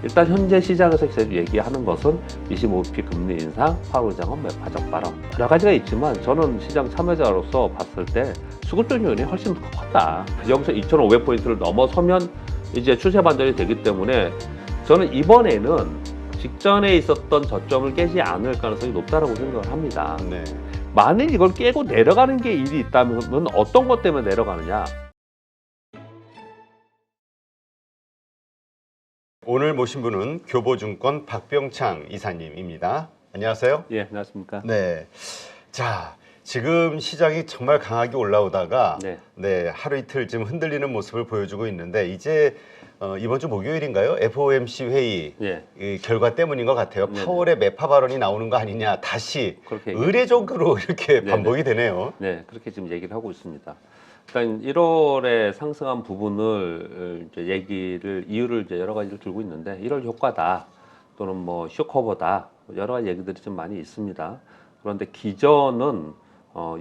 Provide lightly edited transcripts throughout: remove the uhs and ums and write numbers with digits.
일단 현재 시장에서 계속 얘기하는 것은 25bp 금리 인상, 파월 의장은 매파적 발언. 여러 가지가 있지만 저는 시장 참여자로서 봤을 때 수급적 요인이 훨씬 더 컸다. 여기서 2,500포인트를 넘어서면 이제 추세 반전이 되기 때문에 저는 이번에는 직전에 있었던 저점을 깨지 않을 가능성이 높다라고 생각을 합니다. 네. 만일 이걸 깨고 내려가는 게 일이 있다면 어떤 것 때문에 내려가느냐? 오늘 모신 분은 교보증권 박병창 이사님입니다. 안녕하세요. 예, 안녕하십니까? 네. 자, 지금 시장이 정말 강하게 올라오다가 네. 하루 이틀 지금 흔들리는 모습을 보여주고 있는데 이제 이번 주 목요일인가요? FOMC 회의 예. 이 결과 때문인 것 같아요. 네네. 파월의 매파 발언이 나오는 거 아니냐 다시 그렇게 의례적으로 이렇게 네네. 반복이 되네요. 네, 그렇게 지금 얘기를 하고 있습니다. 일단 1월에 상승한 부분을 이제 이유를 이제 여러 가지를 들고 있는데 1월 효과다 또는 뭐 쇼커버다 여러 가지 얘기들이 좀 많이 있습니다. 그런데 기전은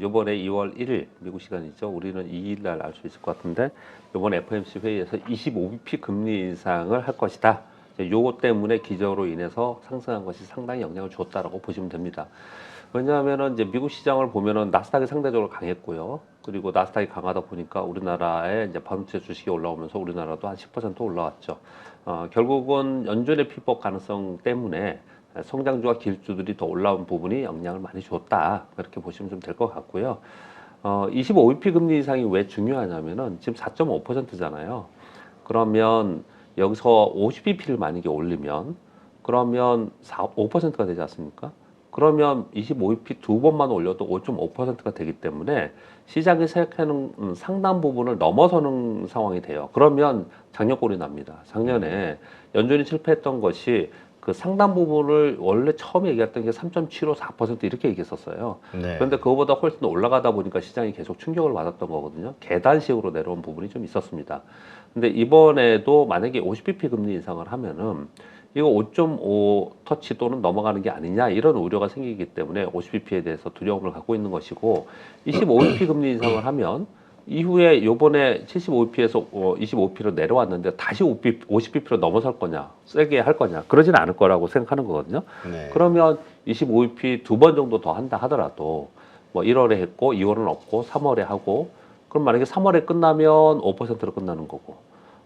요번에 2월 1일 미국 시간이죠. 우리는 2일 날 알 수 있을 것 같은데 요번 FOMC 회의에서 25bp 금리 인상을 할 것이다. 요거 때문에 기저로 인해서 상승한 것이 상당히 영향을 줬다라고 보시면 됩니다. 왜냐하면은 이제 미국 시장을 보면은 나스닥이 상대적으로 강했고요. 그리고 나스닥이 강하다 보니까 우리나라의 이제 반도체 주식이 올라오면서 우리나라도 한 10% 올라왔죠. 결국은 연준의 피법 가능성 때문에 성장주와 기술주들이 더 올라온 부분이 영향을 많이 줬다. 그렇게 보시면 좀 될 것 같고요. 25bp 금리 인상이 왜 중요하냐면은 지금 4.5%잖아요. 그러면 여기서 50bp를 만약에 올리면 그러면 5%가 되지 않습니까? 그러면 25bp 두 번만 올려도 5.5%가 되기 때문에 시장이 생각하는 상당 부분을 넘어서는 상황이 돼요. 그러면 작년꼴이 납니다. 작년에 연준이 실패했던 것이 그 상당 부분을 원래 처음에 얘기했던 게 3.75, 4% 이렇게 얘기했었어요. 네. 그런데 그거보다 훨씬 올라가다 보니까 시장이 계속 충격을 받았던 거거든요. 계단식으로 내려온 부분이 좀 있었습니다. 근데 이번에도 만약에 50bp 금리 인상을 하면은 이거 5.5 터치 또는 넘어가는 게 아니냐 이런 우려가 생기기 때문에 50bp에 대해서 두려움을 갖고 있는 것이고 25bp 금리 인상을 하면 이후에 요번에 75bp에서 25bp로 내려왔는데 다시 50bp로 넘어설 거냐 세게 할 거냐 그러지는 않을 거라고 생각하는 거거든요. 네. 그러면 25bp 두 번 정도 더 한다 하더라도 뭐 1월에 했고 2월은 없고 3월에 하고 그럼 만약에 3월에 끝나면 5%로 끝나는 거고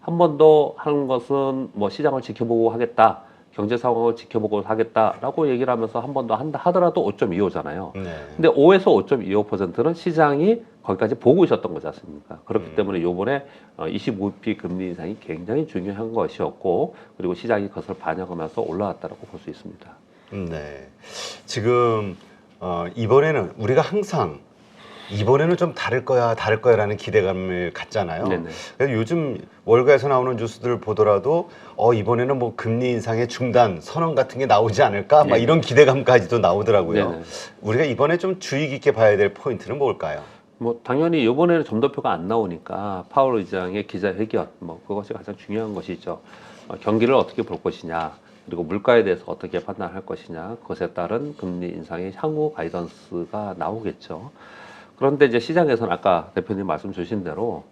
한 번 더 하는 것은 뭐 시장을 지켜보고 하겠다. 경제 상황을 지켜보고 하겠다라고 얘기를 하면서 한 번 더 한다 하더라도 5.25잖아요. 네. 근데 5에서 5.25%는 시장이 거기까지 보고 있었던 거지 않습니까? 그렇기 때문에 요번에 25bp 금리 인상이 굉장히 중요한 것이었고 그리고 시장이 그것을 반영하면서 올라왔다고 볼 수 있습니다. 네. 지금 이번에는 우리가 항상 이번에는 좀 다를 거야라는 기대감을 갖잖아요. 네네. 그래서 요즘 월가에서 나오는 뉴스들을 보더라도 이번에는 뭐 금리 인상의 중단 선언 같은 게 나오지 않을까? 막 네네. 이런 기대감까지도 나오더라고요. 네네. 우리가 이번에 좀 주의 깊게 봐야 될 포인트는 뭘까요? 뭐 당연히 이번에는 점도표가 안 나오니까 파월 의장의 기자회견 뭐 그것이 가장 중요한 것이죠. 경기를 어떻게 볼 것이냐 그리고 물가에 대해서 어떻게 판단할 것이냐 그것에 따른 금리 인상의 향후 가이던스가 나오겠죠. 그런데 이제 시장에서는 아까 대표님 말씀 주신 대로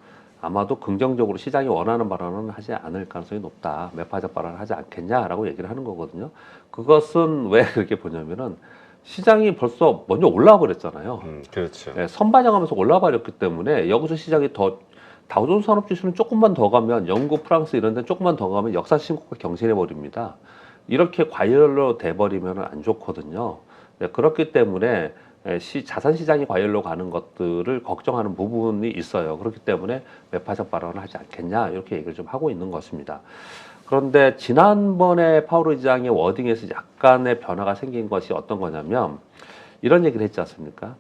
아마도 긍정적으로 시장이 원하는 발언은 하지 않을 가능성이 높다. 매파적 발언을 하지 않겠냐라고 얘기를 하는 거거든요. 그것은 왜 그렇게 보냐면은 시장이 벌써 먼저 올라와 버렸잖아요. 그렇죠. 네, 선반영하면서 올라와 버렸기 때문에 여기서 시장이 더 다우존스 산업지수는 조금만 더 가면 영국, 프랑스 이런 데 조금만 더 가면 역사 신고가 경신해 버립니다. 이렇게 과열로 돼 버리면 안 좋거든요. 네, 그렇기 때문에 자산 시장이 과열로 가는 것들을 걱정하는 부분이 있어요. 그렇기 때문에 매파적 발언을 하지 않겠냐 이렇게 얘기를 좀 하고 있는 것입니다. 그런데 지난번에 파월 의장의 워딩에서 약간의 변화가 생긴 것이 어떤 거냐면 이런 얘기를 했지 않습니까?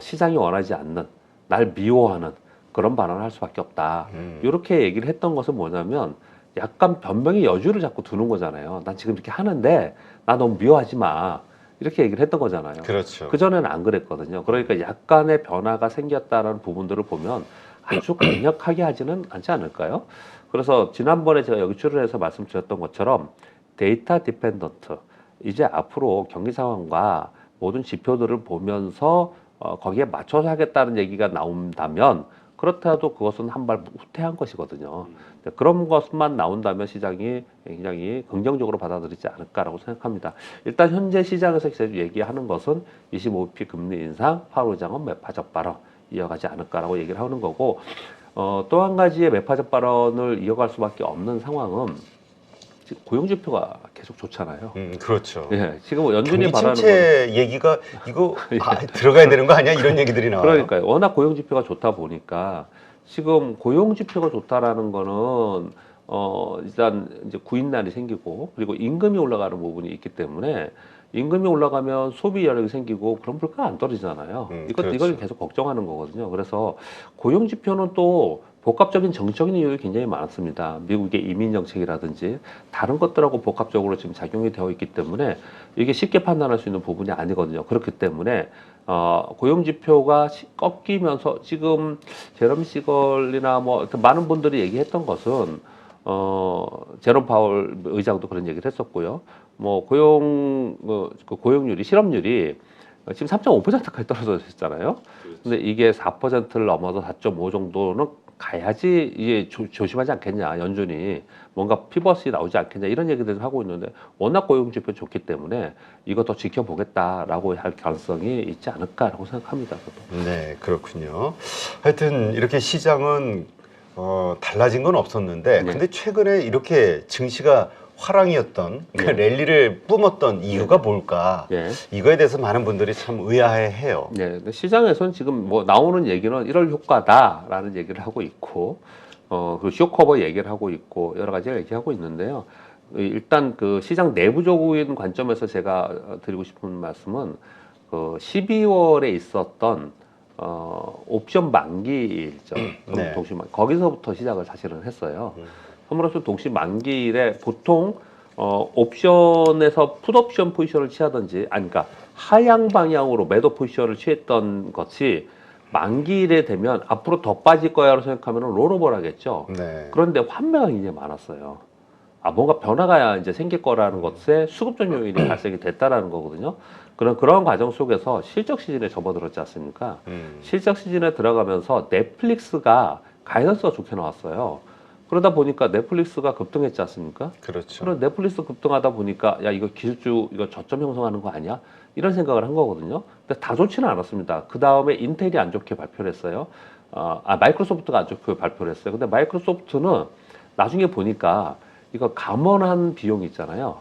시장이 원하지 않는 날 미워하는 그런 발언을 할 수밖에 없다. 이렇게 얘기를 했던 것은 뭐냐면 약간 변명의 여지를 자꾸 두는 거잖아요. 난 지금 이렇게 하는데 나 너무 미워하지 마. 이렇게 얘기를 했던 거잖아요. 그렇죠. 그전에는 안 그랬거든요. 그러니까 약간의 변화가 생겼다는 부분들을 보면 아주 강력하게 하지는 않지 않을까요? 그래서 지난번에 제가 여기 출연해서 말씀드렸던 것처럼 데이터 디펜던트 이제 앞으로 경기 상황과 모든 지표들을 보면서 거기에 맞춰서 하겠다는 얘기가 나온다면 그렇다도 그것은 한 발 후퇴한 것이거든요. 그런 것만 나온다면 시장이 굉장히 긍정적으로 받아들이지 않을까라고 생각합니다. 일단 현재 시장에서 계속 얘기하는 것은 25bp 금리 인상, 파월 의장은 매파적 발언 이어가지 않을까라고 얘기를 하는 거고, 또 한 가지의 매파적 발언을 이어갈 수밖에 없는 상황은 지금 고용 지표가 계속 좋잖아요. 그렇죠. 예, 지금 연준이 경기 바라는 침체 얘기가 이거 들어가야 되는 거 아니야? 이런 얘기들이 나와요. 그러니까요. 워낙 고용 지표가 좋다 보니까 지금 고용 지표가 좋다라는 거는 일단 이제 구인난이 생기고 그리고 임금이 올라가는 부분이 있기 때문에 임금이 올라가면 소비 여력이 생기고 그럼 물가가 안 떨어지잖아요. 이걸 그렇죠. 계속 걱정하는 거거든요. 그래서 고용 지표는 또 복합적인 정치적인 이유가 굉장히 많습니다. 미국의 이민 정책이라든지 다른 것들하고 복합적으로 지금 작용이 되어 있기 때문에 이게 쉽게 판단할 수 있는 부분이 아니거든요. 그렇기 때문에 고용 지표가 꺾이면서 지금 제롬 시걸이나 뭐 많은 분들이 얘기했던 것은 제롬 파월 의장도 그런 얘기를 했었고요. 뭐 그 고용률이 실업률이 지금 3.5%까지 떨어졌잖아요. 근데 이게 4%를 넘어서 4.5 정도는 가야지 이게 조심하지 않겠냐, 연준이 뭔가 피벗이 나오지 않겠냐 이런 얘기들을 하고 있는데 워낙 고용 지표 좋기 때문에 이거 더 지켜보겠다라고 할 가능성이 있지 않을까라고 생각합니다. 저도. 네, 그렇군요. 하여튼 이렇게 시장은 달라진 건 없었는데, 네. 근데 최근에 이렇게 증시가 화랑이었던 그 랠리를 뿜었던 이유가 뭘까? 예. 이거에 대해서 많은 분들이 참 의아해해요. 네, 근데 시장에서는 지금 뭐 나오는 얘기는 1월 효과다라는 얘기를 하고 있고, 그 쇼커버 얘기를 하고 있고 여러 가지 얘기하고 있는데요. 일단 그 시장 내부적인 관점에서 제가 드리고 싶은 말씀은 그 12월에 있었던 옵션 만기 일정, 네. 동시만 거기서부터 시작을 사실은 했어요. 선물옵션 동시 만기일에 보통 옵션에서 풋옵션 포지션을 취하든지, 아니 그러니까 하향 방향으로 매도 포지션을 취했던 것이 만기일에 되면 앞으로 더 빠질 거야라고 생각하면 롤오버를 하겠죠. 네. 그런데 환매가 굉장히 많았어요. 뭔가 변화가 이제 생길 거라는 것에 수급적 요인이 발생이 됐다라는 거거든요. 그런 과정 속에서 실적 시즌에 접어들었지 않습니까? 실적 시즌에 들어가면서 넷플릭스가 가이던스가 좋게 나왔어요. 그러다 보니까 넷플릭스가 급등했지 않습니까? 그렇죠. 그런 넷플릭스 급등하다 보니까 야 이거 기술주 이거 저점 형성하는 거 아니야? 이런 생각을 한 거거든요. 근데 다 좋지는 않았습니다. 그 다음에 인텔이 안 좋게 발표를 했어요. 마이크로소프트가 안 좋게 발표를 했어요. 근데 마이크로소프트는 나중에 보니까 이거 감원한 비용이 있잖아요.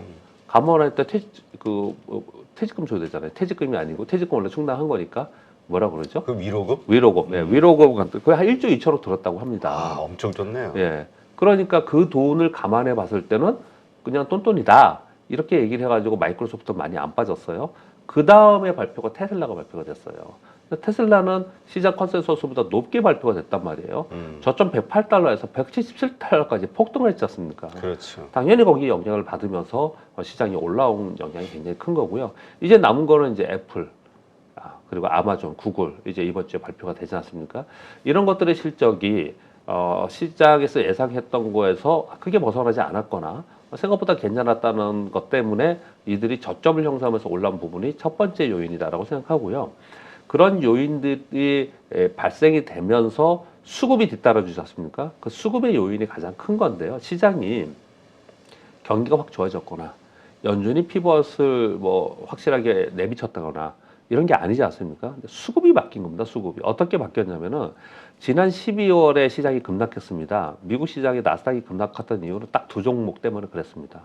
감원할 때 퇴직금 줘야 되잖아요. 퇴직금이 아니고 퇴직금 원래 충당한 거니까 뭐라 그러죠? 그 위로금? 위로금. 예, 위로금 같은 거의 한 1조 2천억 들었다고 합니다. 엄청 좋네요. 예. 그러니까 그 돈을 감안해 봤을 때는 그냥 똔똔이다. 이렇게 얘기를 해가지고 마이크로소프트 많이 안 빠졌어요. 그 다음에 발표가 테슬라가 발표가 됐어요. 테슬라는 시장 컨센서스보다 높게 발표가 됐단 말이에요. 저점 108달러에서 177달러까지 폭등을 했지 않습니까? 그렇죠. 당연히 거기에 영향을 받으면서 시장이 올라온 영향이 굉장히 큰 거고요. 이제 남은 거는 이제 애플, 그리고 아마존, 구글 이제 이번 주에 발표가 되지 않습니까? 이런 것들의 실적이 시장에서 예상했던 거에서 크게 벗어나지 않았거나 생각보다 괜찮았다는 것 때문에 이들이 저점을 형성하면서 올라온 부분이 첫 번째 요인이다라고 생각하고요. 그런 요인들이 발생이 되면서 수급이 뒤따라주지 않습니까? 그 수급의 요인이 가장 큰 건데요. 시장이 경기가 확 좋아졌거나 연준이 피벗을 뭐 확실하게 내비쳤다거나 이런 게 아니지 않습니까? 근데 수급이 바뀐 겁니다. 수급이 어떻게 바뀌었냐면은 지난 12월에 시장이 급락했습니다. 미국 시장의 나스닥이 급락했던 이유는 딱 두 종목 때문에 그랬습니다.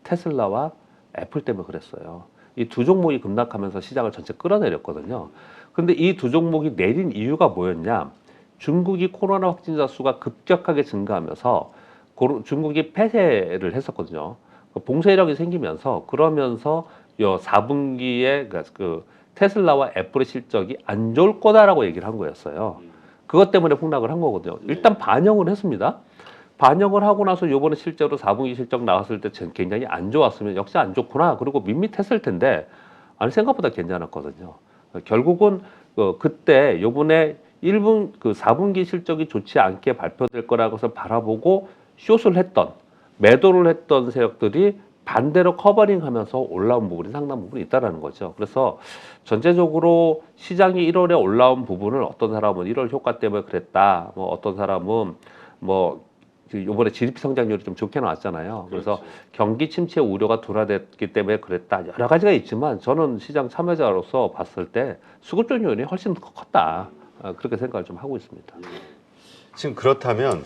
테슬라와 애플 때문에 그랬어요. 이 두 종목이 급락하면서 시장을 전체 끌어내렸거든요. 그런데 이 두 종목이 내린 이유가 뭐였냐? 중국이 코로나 확진자 수가 급격하게 증가하면서 중국이 폐쇄를 했었거든요. 봉쇄력이 생기면서 그러면서 4분기에 그 테슬라와 애플의 실적이 안 좋을 거다라고 얘기를 한 거였어요. 그것 때문에 폭락을 한 거거든요. 일단 반영을 했습니다. 반영을 하고 나서 요번에 실제로 4분기 실적 나왔을 때 굉장히 안 좋았으면 역시 안 좋구나. 그리고 밋밋했을 텐데 아니 생각보다 괜찮았거든요. 결국은 그때 요번에 4분기 실적이 좋지 않게 발표될 거라고 해서 바라보고 숏을 했던 매도를 했던 세력들이 반대로 커버링하면서 올라온 부분이 상당 부분이 있다라는 거죠. 그래서 전체적으로 시장이 1월에 올라온 부분을 어떤 사람은 1월 효과 때문에 그랬다. 뭐 어떤 사람은 뭐 이번에 GDP 성장률이 좀 좋게 나왔잖아요. 그래서 그렇죠. 경기 침체 우려가 둔화됐기 때문에 그랬다. 여러 가지가 있지만 저는 시장 참여자로서 봤을 때 수급적 요인이 훨씬 컸다. 그렇게 생각을 좀 하고 있습니다. 지금 그렇다면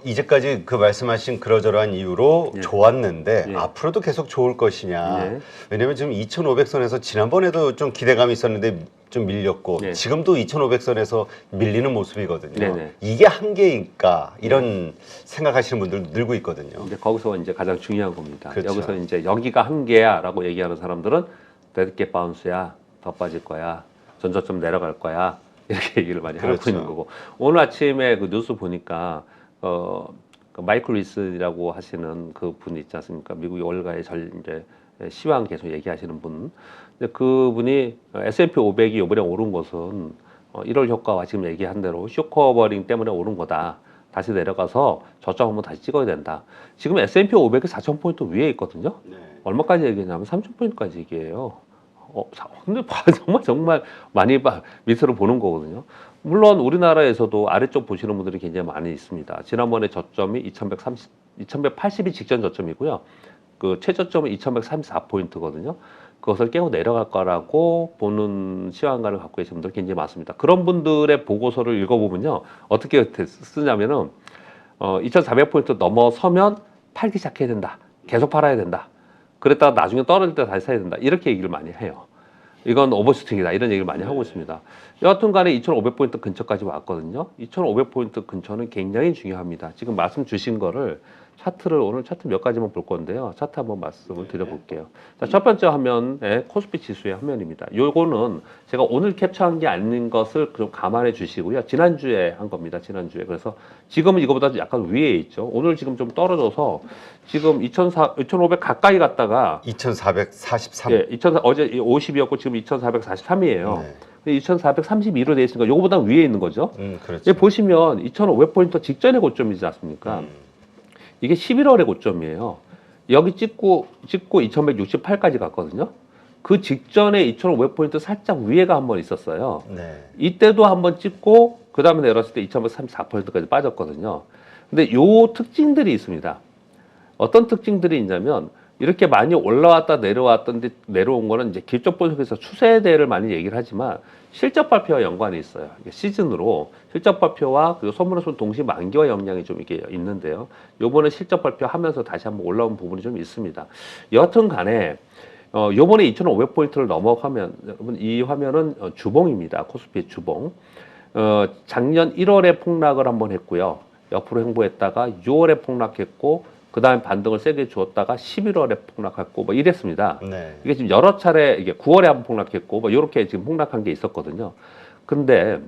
이제까지 그 말씀하신 그러저러한 이유로 예. 좋았는데 예. 앞으로도 계속 좋을 것이냐. 예. 왜냐면 지금 2,500선에서 지난번에도 좀 기대감이 있었는데 좀 밀렸고 예. 지금도 2,500선에서 밀리는 모습이거든요. 네네. 이게 한계일까 이런 생각하시는 분들도 늘고 있거든요. 근데 거기서 이제 가장 중요한 겁니다. 그렇죠. 여기서 이제 여기가 한계야라고 얘기하는 사람들은 데드캣 바운스야, 더 빠질 거야, 전저점 내려갈 거야 이렇게 얘기를 많이 하고 그렇죠. 있는 거고 오늘 아침에 그 뉴스 보니까 그 마이클 리스라고 하시는 그 분 있지 않습니까? 미국의 월가의 이제 시황 계속 얘기하시는 분. 근데 그분이 S&P 500이 이번에 오른 것은 1월 효과와 지금 얘기한 대로 쇼커버링 때문에 오른 거다. 다시 내려가서 저점 한번 다시 찍어야 된다. 지금 S&P 500이 4,000포인트 위에 있거든요. 네. 얼마까지 얘기했냐면 3,000포인트까지 얘기해요. 근데 정말 많이 밑으로 보는 거거든요. 물론 우리나라에서도 아래쪽 보시는 분들이 굉장히 많이 있습니다. 지난번에 저점이 2180이 직전 저점이고요. 그 최저점은 2134포인트거든요. 그것을 깨고 내려갈 거라고 보는 시황관을 갖고 계신 분들 굉장히 많습니다. 그런 분들의 보고서를 읽어보면요. 어떻게 쓰냐면은 2400포인트 넘어서면 팔기 시작해야 된다. 계속 팔아야 된다. 그랬다가 나중에 떨어질 때 다시 사야 된다. 이렇게 얘기를 많이 해요. 이건 오버슈팅이다. 이런 얘기를 많이 하고 있습니다. 여하튼 간에 2500포인트 근처까지 왔거든요. 2500포인트 근처는 굉장히 중요합니다. 지금 말씀 주신 거를 오늘 차트 몇 가지만 볼 건데요. 차트 한번 말씀을 드려볼게요. 자, 첫 번째 화면에 코스피 지수의 화면입니다. 요거는 제가 오늘 캡처한 게 아닌 것을 좀 감안해 주시고요. 지난주에 한 겁니다. 지난주에. 그래서 지금은 이거보다 약간 위에 있죠. 오늘 지금 좀 떨어져서 지금 2,500 가까이 갔다가 2,443. 예, 어제 50이었고 지금 2,443이에요. 네. 2,432로 돼 있으니까 요거보다 위에 있는 거죠. 그렇죠. 예, 보시면 2,500포인트 직전의 고점이지 않습니까? 이게 11월의 고점이에요. 여기 찍고 2,168까지 갔거든요. 그 직전에 2,500포인트 살짝 위에가 한번 있었어요. 네. 이때도 한번 찍고 그 다음에 내렸을 때 2,134포인트까지 빠졌거든요. 근데 요 특징들이 있습니다. 어떤 특징들이 있냐면 이렇게 많이 올라왔다 내려왔던데 내려온 거는 이제 기업 분석에서 추세대를 많이 얘기를 하지만 실적 발표와 연관이 있어요. 이게 시즌으로 실적 발표와 그리고 선물에서 동시 만기와 영향이 좀 이게 있는데요. 요번에 실적 발표하면서 다시 한번 올라온 부분이 좀 있습니다. 여하튼 간에 요번에 2,500포인트를 넘어가면 여러분 이 화면은 주봉입니다. 코스피의 주봉. 작년 1월에 폭락을 한번 했고요. 옆으로 횡보했다가 6월에 폭락했고 그 다음에 반등을 세게 주었다가 11월에 폭락했고 뭐 이랬습니다. 네. 이게 지금 여러 차례 이게 9월에 한번 폭락했고 뭐 이렇게 지금 폭락한 게 있었거든요. 근데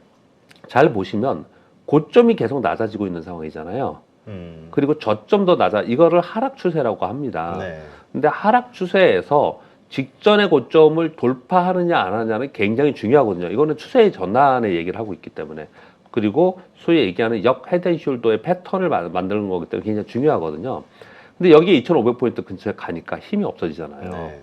잘 보시면 고점이 계속 낮아지고 있는 상황이잖아요. 그리고 저점도 이거를 하락 추세라고 합니다. 네. 근데 하락 추세에서 직전의 고점을 돌파하느냐 안 하느냐는 굉장히 중요하거든요. 이거는 추세의 전환의 얘기를 하고 있기 때문에. 그리고 소위 얘기하는 역 헤드앤숄더의 패턴을 만드는 거기 때문에 굉장히 중요하거든요. 근데 여기 2,500포인트 근처에 가니까 힘이 없어지잖아요. 네.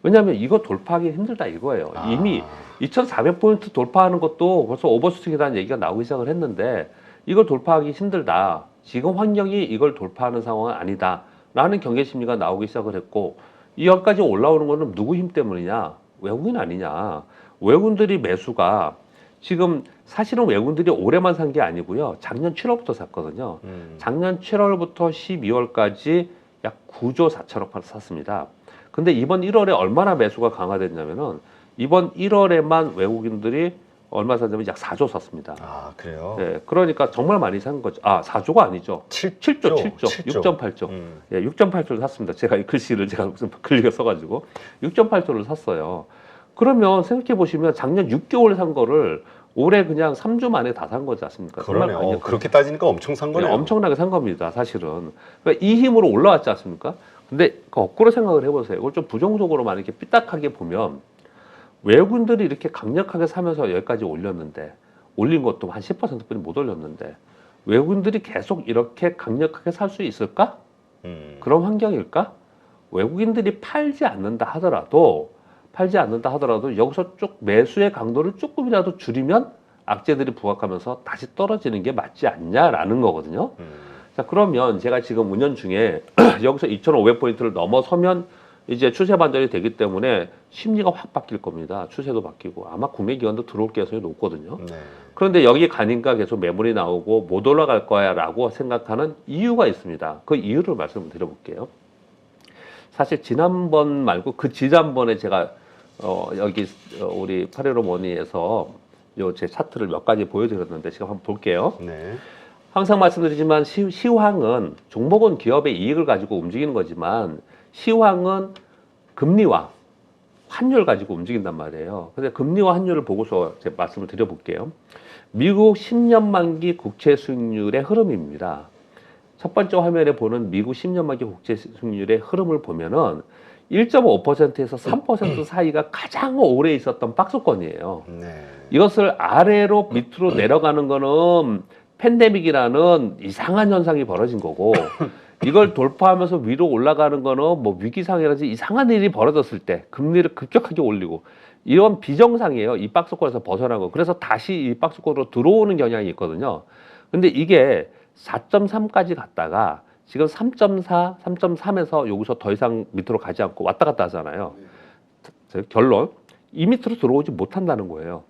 왜냐하면 이거 돌파하기 힘들다 이거예요. 이미 2,400포인트 돌파하는 것도 벌써 오버슈팅이라는 얘기가 나오기 시작을 했는데 이걸 돌파하기 힘들다. 지금 환경이 이걸 돌파하는 상황은 아니다. 라는 경계 심리가 나오기 시작을 했고 이 여기까지 올라오는 거는 누구 힘 때문이냐? 외국인 아니냐? 외국인들이 매수가 지금 사실은 외국인들이 올해만 산 게 아니고요. 작년 7월부터 샀거든요. 작년 7월부터 12월까지 약 9조 4천억 샀습니다. 근데 이번 1월에 얼마나 매수가 강화됐냐면은 이번 1월에만 외국인들이 얼마 샀냐면 약 4조 샀습니다. 아, 그래요? 네, 그러니까 정말 많이 산 거죠. 4조가 아니죠. 7조. 6.8조. 예, 6.8조를 샀습니다. 제가 이 글씨를 제가 무슨 글리가 써가지고 6.8조를 샀어요. 그러면 생각해 보시면 작년 6개월 산 거를 올해 그냥 3주 만에 다 산 거지 않습니까? 그러네요. 그렇게 따지니까 엄청 산 거네요. 엄청나게 산 겁니다, 사실은. 그러니까 이 힘으로 올라왔지 않습니까? 근데 거꾸로 생각을 해보세요. 이걸 좀 부정적으로만 이렇게 삐딱하게 보면 외국인들이 이렇게 강력하게 사면서 여기까지 올렸는데 올린 것도 한 10%뿐이 못 올렸는데 외국인들이 계속 이렇게 강력하게 살 수 있을까? 그런 환경일까? 외국인들이 팔지 않는다 하더라도 여기서 쭉 매수의 강도를 조금이라도 줄이면 악재들이 부각하면서 다시 떨어지는 게 맞지 않냐라는 거거든요. 자, 그러면 제가 지금 운연 중에 여기서 2,500포인트를 넘어서면 이제 추세 반전이 되기 때문에 심리가 확 바뀔 겁니다. 추세도 바뀌고 아마 국내 기관도 들어올 가능성이 높거든요. 네. 그런데 여기 가니까 계속 매물이 나오고 못 올라갈 거야라고 생각하는 이유가 있습니다. 그 이유를 말씀을 드려볼게요. 사실 지난번 말고 그 지난번에 제가 여기 우리 815 머니에서 요 제 차트를 몇 가지 보여드렸는데 지금 한번 볼게요. 네. 항상 말씀드리지만 시황은 종목은 기업의 이익을 가지고 움직이는 거지만 시황은 금리와 환율 가지고 움직인단 말이에요. 근데 금리와 환율을 보고서 제가 말씀을 드려볼게요. 미국 10년 만기 국채 수익률의 흐름입니다. 첫 번째 화면에 보는 미국 10년 만기 국채 수익률의 흐름을 보면은 1.5%에서 3% 사이가 가장 오래 있었던 박스권이에요. 네. 이것을 아래로 밑으로 내려가는 거는 팬데믹이라는 이상한 현상이 벌어진 거고 이걸 돌파하면서 위로 올라가는 거는 뭐 위기상이라든지 이상한 일이 벌어졌을 때 금리를 급격하게 올리고 이런 비정상이에요. 이 박스권에서 벗어난 거. 그래서 다시 이 박스권으로 들어오는 경향이 있거든요. 근데 이게 4.3까지 갔다가 지금 3.4, 3.3에서 여기서 더 이상 밑으로 가지 않고 왔다 갔다 하잖아요. 결론, 이 밑으로 들어오지 못한다는 거예요.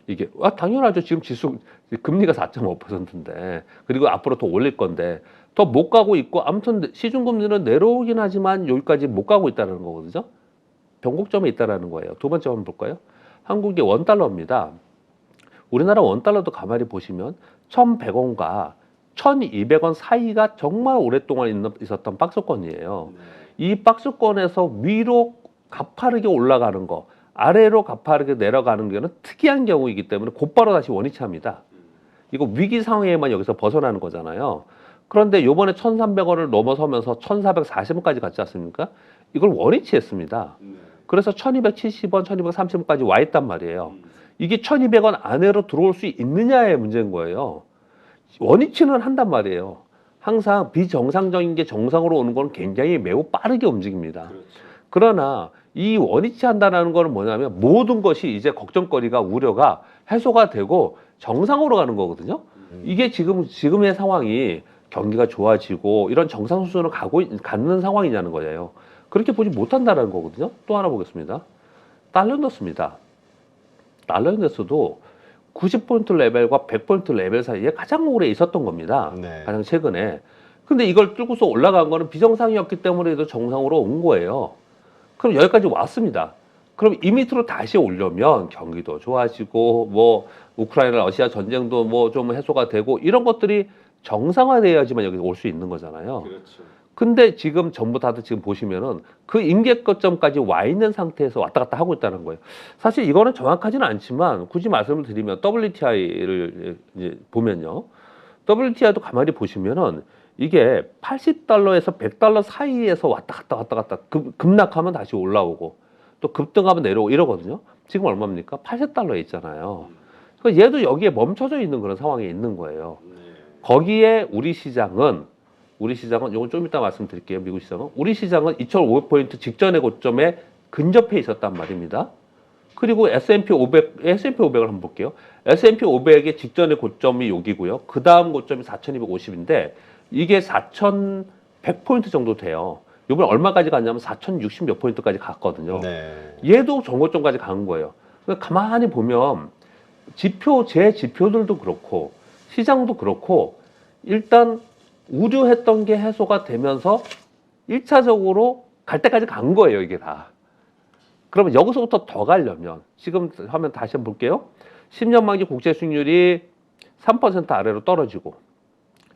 이게 당연하죠. 지금 지수 금리가 4.5%인데 그리고 앞으로 더 올릴 건데 더 못 가고 있고 아무튼 시중금리는 내려오긴 하지만 여기까지 못 가고 있다는 거거든요. 변곡점에 있다라는 거예요. 두 번째 한번 볼까요? 한국의 원달러입니다. 우리나라 원달러도 가만히 보시면 1,100원과 1,200원 사이가 정말 오랫동안 있었던 박스권이에요. 이 박스권에서 위로 가파르게 올라가는 거, 아래로 가파르게 내려가는 거는 특이한 경우이기 때문에 곧바로 다시 원위치합니다. 이거 위기 상황에만 여기서 벗어나는 거잖아요. 그런데 요번에 1,300원을 넘어서면서 1,440원까지 갔지 않습니까? 이걸 원위치했습니다. 그래서 1,270원, 1,230원까지 와 있단 말이에요. 이게 1,200원 안으로 들어올 수 있느냐의 문제인 거예요. 원위치는 한단 말이에요. 항상 비정상적인 게 정상으로 오는 건 굉장히 매우 빠르게 움직입니다. 그렇죠. 그러나 이 원위치 한다는 거는 뭐냐면 모든 것이 이제 걱정거리가 우려가 해소가 되고 정상으로 가는 거거든요. 이게 지금의 상황이 경기가 좋아지고 이런 정상 수준으로 가는 상황이냐는 거예요. 그렇게 보지 못한다는 거거든요. 또 하나 보겠습니다. 달러인데스입니다. 달러인데스도 90포인트 레벨과 100포인트 레벨 사이에 가장 오래 있었던 겁니다. 네. 가장 최근에. 근데 이걸 뚫고서 올라간 거는 비정상이었기 때문에도 정상으로 온 거예요. 그럼 여기까지 왔습니다. 그럼 이 밑으로 다시 오려면 경기도 좋아지고 뭐 우크라이나 러시아 전쟁도 뭐 좀 해소가 되고 이런 것들이 정상화돼야지만 여기 올 수 있는 거잖아요. 그렇죠. 근데 지금 전부 다들 지금 보시면은 그 임계거점까지 와 있는 상태에서 왔다 갔다 하고 있다는 거예요. 사실 이거는 정확하지는 않지만 굳이 말씀을 드리면 WTI를 이제 보면요. WTI도 가만히 보시면은 이게 80달러에서 100달러 사이에서 왔다 갔다 급락하면 다시 올라오고 또 급등하면 내려오고 이러거든요. 지금 얼마입니까? 80달러에 있잖아요. 그러니까 얘도 여기에 멈춰져 있는 그런 상황에 있는 거예요. 거기에 우리 시장은 이건 좀 이따 말씀드릴게요. 미국 시장은 우리 시장은 2,500포인트 직전의 고점에 근접해 있었단 말입니다. 그리고 S&P 500을 한번 볼게요. S&P 500의 직전의 고점이 여기고요. 그 다음 고점이 4,250인데 이게 4,100포인트 정도 돼요. 이번에 얼마까지 갔냐면 4,060 몇 포인트까지 갔거든요. 네. 얘도 전고점까지 간 거예요. 그러니까 가만히 보면 제 지표들도 그렇고 시장도 그렇고 일단 우려했던 게 해소가 되면서 1차적으로 갈 때까지 간 거예요, 이게 다. 그러면 여기서부터 더 가려면 지금 화면 다시 한번 볼게요. 10년 만기 국채 수익률이 3% 아래로 떨어지고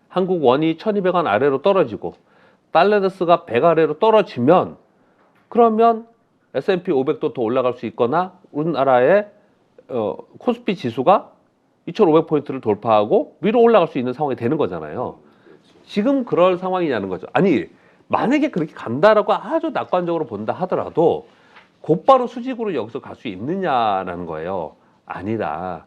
한국 원이 1,200원 아래로 떨어지고 달러인데스가 100 아래로 떨어지면 그러면 S&P 500도 더 올라갈 수 있거나 우리나라의 코스피 지수가 2,500포인트를 돌파하고 위로 올라갈 수 있는 상황이 되는 거잖아요. 지금 그럴 상황이냐는 거죠. 아니 만약에 그렇게 간다라고 아주 낙관적으로 본다 하더라도 곧바로 수직으로 여기서 갈 수 있느냐라는 거예요. 아니다.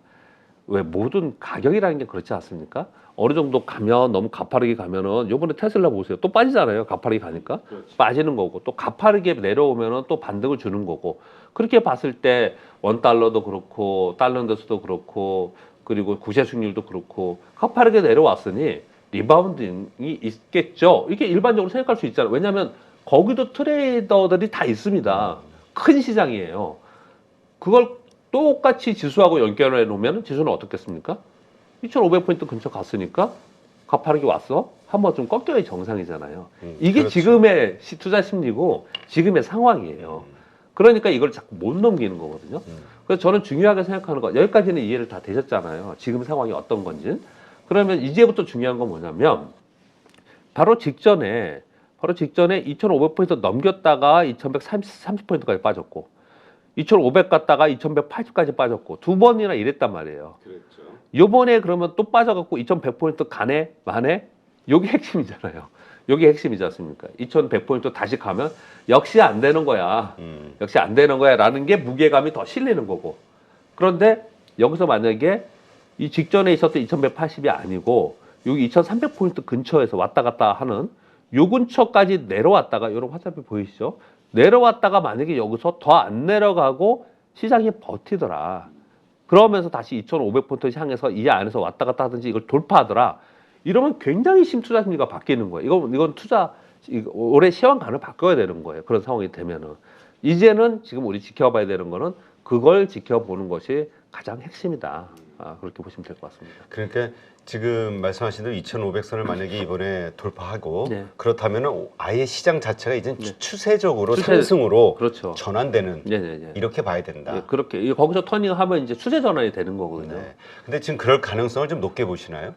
왜 모든 가격이라는 게 그렇지 않습니까? 어느 정도 가면 너무 가파르게 가면은 요번에 테슬라 보세요. 또 빠지잖아요. 가파르게 가니까. 그렇죠. 빠지는 거고 또 가파르게 내려오면은 또 반등을 주는 거고. 그렇게 봤을 때 원달러도 그렇고 달러인데스도 그렇고 그리고 구세 수익률도 그렇고 가파르게 내려왔으니 리바운딩이 있겠죠. 이게 일반적으로 생각할 수 있잖아요. 왜냐하면 거기도 트레이더들이 다 있습니다. 큰 시장이에요. 그걸 똑같이 지수하고 연결해 놓으면 지수는 어떻겠습니까? 2,500포인트 근처 갔으니까 가파르게 왔어? 한번 좀 꺾여야 정상이잖아요. 이게 그렇죠. 지금의 투자 심리고 지금의 상황이에요. 그러니까 이걸 자꾸 못 넘기는 거거든요. 그래서 저는 중요하게 생각하는 거, 여기까지는 이해를 다 되셨잖아요. 지금 상황이 어떤 건지. 그러면 이제부터 중요한 건 뭐냐면 바로 직전에 2,500포인트 넘겼다가 2,130포인트까지 빠졌고 2,500 갔다가 2,180까지 빠졌고 두 번이나 이랬단 말이에요. 그렇죠. 요번에 그러면 또 빠져갖고 2,100포인트 가네 만에 요게 핵심이잖아요. 요게 핵심이지 않습니까? 2,100포인트 다시 가면 역시 안 되는 거야. 역시 안 되는 거야 라는 게 무게감이 더 실리는 거고. 그런데 여기서 만약에 이 직전에 있었던 2,180이 아니고 여기 2,300포인트 근처에서 왔다 갔다 하는 요 근처까지 내려왔다가 요런 화살표 보이시죠? 내려왔다가 만약에 여기서 더 안 내려가고 시장이 버티더라. 그러면서 다시 2,500포인트 향해서 이 안에서 왔다 갔다 하든지 이걸 돌파하더라. 이러면 굉장히 심투자 심리가 바뀌는 거예요. 이건 투자 올해 시황관을 바꿔야 되는 거예요. 그런 상황이 되면은 이제는 지금 우리 지켜봐야 되는 거는 그걸 지켜보는 것이 가장 핵심이다. 그렇게 보시면 될 것 같습니다. 그러니까 지금 말씀하신 대로 2,500선을 만약에 이번에 돌파하고 네. 그렇다면 아예 시장 자체가 이제 네. 추세적으로 추세- 상승으로 그렇죠. 전환되는 네네네. 이렇게 봐야 된다. 예, 그렇게 거기서 터닝하면 이제 추세 전환이 되는 거거든요. 네. 근데 지금 그럴 가능성을 좀 높게 보시나요?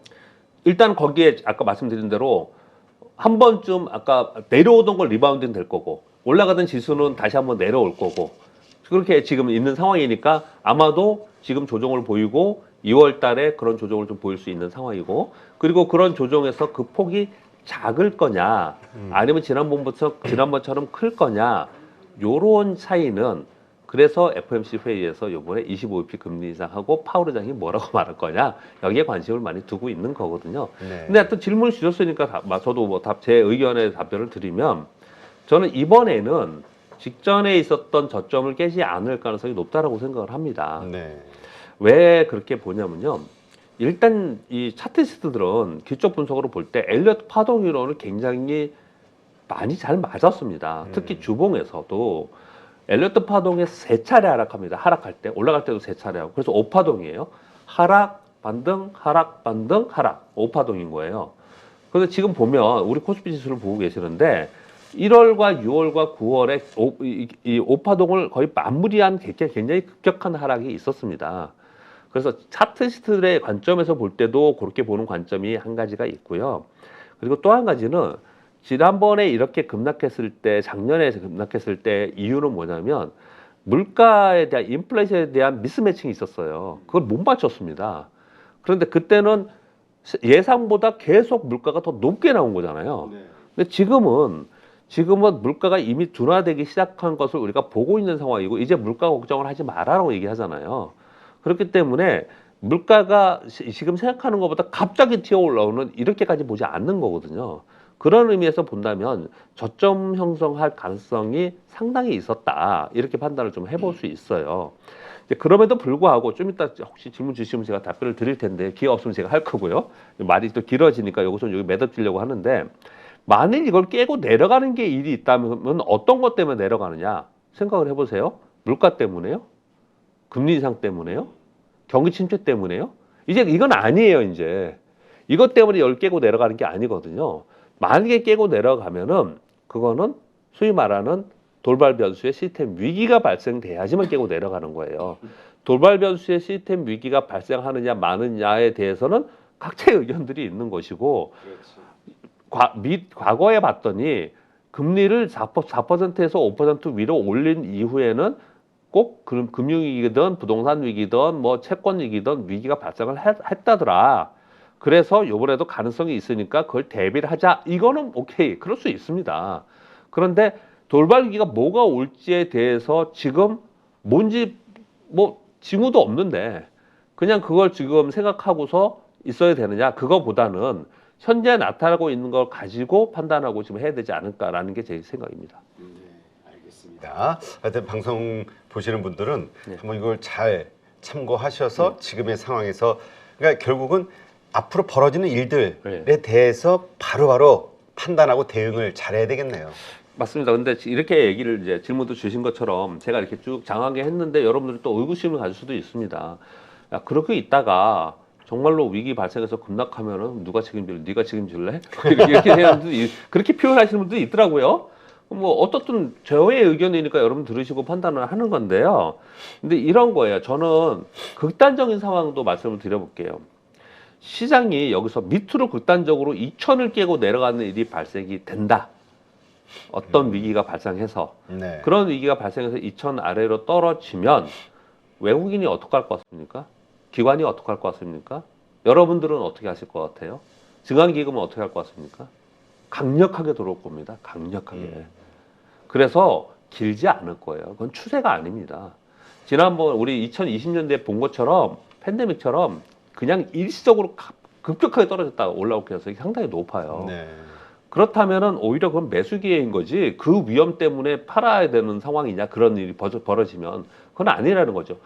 일단 거기에 아까 말씀드린 대로 한 번쯤 아까 내려오던 걸 리바운딩 될 거고 올라가던 지수는 다시 한번 내려올 거고 그렇게 지금 있는 상황이니까 아마도 지금 조정을 보이고 2월 달에 그런 조정을 좀 보일 수 있는 상황이고 그리고 그런 조정에서 그 폭이 작을 거냐 아니면 지난번처럼 클 거냐 요런 차이는 그래서 FOMC 회의에서 이번에 25bp 금리 인상하고 파월 의장이 뭐라고 말할 거냐 여기에 관심을 많이 두고 있는 거거든요. 네. 근데 하여튼 질문을 주셨으니까 저도 뭐 제 의견에 답변을 드리면 저는 이번에는 직전에 있었던 저점을 깨지 않을 가능성이 높다라고 생각을 합니다. 네. 왜 그렇게 보냐면요. 일단 이 차트리스트들은 기초 분석으로 볼 때 엘리어트 파동 이론을 굉장히 많이 잘 맞았습니다. 특히 주봉에서도 엘리어트 파동에 3차례 하락합니다. 하락할 때 올라갈 때도 3차례 하고 그래서 5파동이에요. 하락 반등 하락 반등 하락 5파동인 거예요. 그래서 지금 보면 우리 코스피 지수를 보고 계시는데 1월과 6월과 9월에 이 5파동을 거의 마무리한 굉장히 급격한 하락이 있었습니다. 그래서 차트리스트들의 관점에서 볼 때도 그렇게 보는 관점이 한 가지가 있고요. 그리고 또 한 가지는 지난번에 이렇게 급락했을 때 작년에 급락했을 때 이유는 뭐냐면 물가에 대한 인플레이션에 대한 미스매칭이 있었어요. 그걸 못 맞췄습니다. 그런데 그때는 예상보다 계속 물가가 더 높게 나온 거잖아요. 네. 근데 지금은 물가가 이미 둔화되기 시작한 것을 우리가 보고 있는 상황이고 이제 물가 걱정을 하지 마라라고 얘기하잖아요. 그렇기 때문에 물가가 지금 생각하는 것보다 갑자기 튀어 올라오는 이렇게까지 보지 않는 거거든요. 그런 의미에서 본다면 저점 형성할 가능성이 상당히 있었다. 이렇게 판단을 좀 해볼 수 있어요. 이제 그럼에도 불구하고 좀 이따 혹시 질문 주시면 제가 답변을 드릴 텐데 기회 없으면 제가 할 거고요. 말이 또 길어지니까 여기서 여기 매듭지려고 하는데 만일 이걸 깨고 내려가는 게 일이 있다면 어떤 것 때문에 내려가느냐 생각을 해보세요. 물가 때문에요? 금리 인상 때문에요? 경기 침체 때문에요? 이제 이건 아니에요. 이제 이것 때문에 열 깨고 내려가는 게 아니거든요. 만약에 깨고 내려가면은 그거는 소위 말하는 돌발 변수의 시스템 위기가 발생돼야지만 깨고 내려가는 거예요. 돌발 변수의 시스템 위기가 발생하느냐 마느냐에 대해서는 각자의 의견들이 있는 것이고 그렇죠. 과거에 봤더니 금리를 4%에서 5% 위로 올린 이후에는 꼭 금융위기든 부동산 위기든 뭐 채권 위기든 위기가 발생을 했다더라. 그래서 요번에도 가능성이 있으니까 그걸 대비를 하자. 이거는 오케이. 그럴 수 있습니다. 그런데 돌발 위기가 뭐가 올지에 대해서 지금 뭔지 뭐 징후도 없는데 그냥 그걸 지금 생각하고서 있어야 되느냐? 그거보다는 현재 나타나고 있는 걸 가지고 판단하고 지금 해야 되지 않을까라는 게 제 생각입니다. 알겠습니다. 하여튼 방송 보시는 분들은 네. 한번 이걸 잘 참고하셔서 지금의 상황에서 그러니까 결국은 앞으로 벌어지는 일들에 네. 대해서 바로바로 판단하고 대응을 잘해야 되겠네요. 맞습니다. 근데 이렇게 얘기를 이제 질문도 주신 것처럼 제가 이렇게 쭉 장하게 했는데 여러분들이 또 의구심을 가질 수도 있습니다. 야, 그렇게 있다가 정말로 위기 발생해서 급락하면은 누가 책임질래? 네가 책임질래? 이렇게 해야 그렇게 표현하시는 분들이 있더라고요. 뭐 어떻든 저의 의견이니까 여러분 들으시고 판단을 하는 건데요. 근데 이런 거예요. 저는 극단적인 상황도 말씀을 드려볼게요. 시장이 여기서 밑으로 극단적으로 2천을 깨고 내려가는 일이 발생이 된다. 어떤 위기가 발생해서 네. 그런 위기가 발생해서 2천 아래로 떨어지면 외국인이 어떻게 할 것 같습니까? 기관이 어떻게 할 것 같습니까? 여러분들은 어떻게 하실 것 같아요? 증권기금은 어떻게 할 것 같습니까? 강력하게 들어올 겁니다. 강력하게. 그래서 길지 않을 거예요. 그건 추세가 아닙니다. 지난번 우리 2020년대에 본 것처럼 팬데믹처럼 그냥 일시적으로 급격하게 떨어졌다가 올라올 가능성이 상당히 높아요. 네. 그렇다면은 오히려 그건 매수 기회인 거지 그 위험 때문에 팔아야 되는 상황이냐 그런 일이 벌어지면 그건 아니라는 거죠.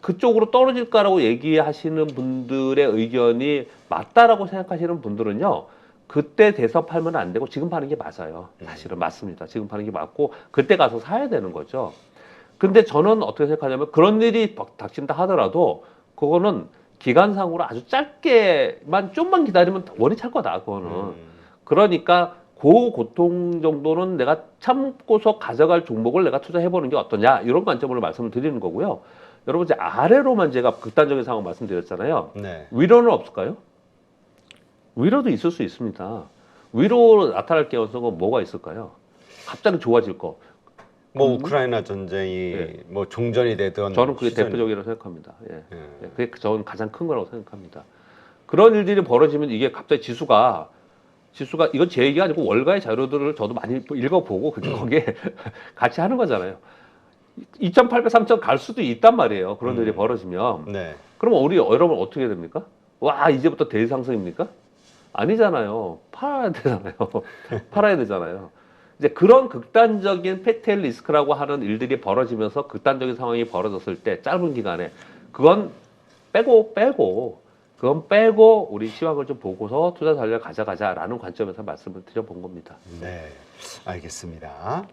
그쪽으로 떨어질까라고 얘기하시는 분들의 의견이 맞다라고 생각하시는 분들은요. 그때 돼서 팔면 안 되고 지금 파는 게 맞아요. 사실은 맞습니다. 지금 파는 게 맞고 그때 가서 사야 되는 거죠. 근데 저는 어떻게 생각하냐면 그런 일이 닥친다 하더라도 그거는 기간상으로 아주 짧게만 좀만 기다리면 원이 찰 거다. 그거는. 그러니까 그 고통 정도는 내가 참고서 가져갈 종목을 내가 투자해보는 게 어떠냐 이런 관점으로 말씀을 드리는 거고요. 여러분 이제 아래로만 제가 극단적인 상황 말씀드렸잖아요. 네. 위로는 없을까요? 위로도 있을 수 있습니다. 위로 나타날 가능성은 뭐가 있을까요? 갑자기 좋아질 거. 뭐 우크라이나 전쟁이 네. 뭐 종전이 되던 저는 그게 시절- 대표적이라고 생각합니다. 예. 예. 예, 그게 저는 가장 큰 거라고 생각합니다. 그런 일들이 벌어지면 이게 갑자기 지수가 이건 제 얘기가 아니고 월가의 자료들을 저도 많이 읽어보고 거기에 같이 하는 거잖아요. 2,800, 3,000 갈 수도 있단 말이에요. 그런 일이 벌어지면. 네. 그럼 우리 여러분 어떻게 됩니까? 와 이제부터 대상승입니까? 아니잖아요. 팔아야 되잖아요. 팔아야 되잖아요. 이제 그런 극단적인 페테일 리스크라고 하는 일들이 벌어지면서 극단적인 상황이 벌어졌을 때 짧은 기간에 그건 빼고 그건 빼고 우리 시황을 좀 보고서 투자 전략 가져가자라는 관점에서 말씀을 드려본 겁니다. 네. 알겠습니다.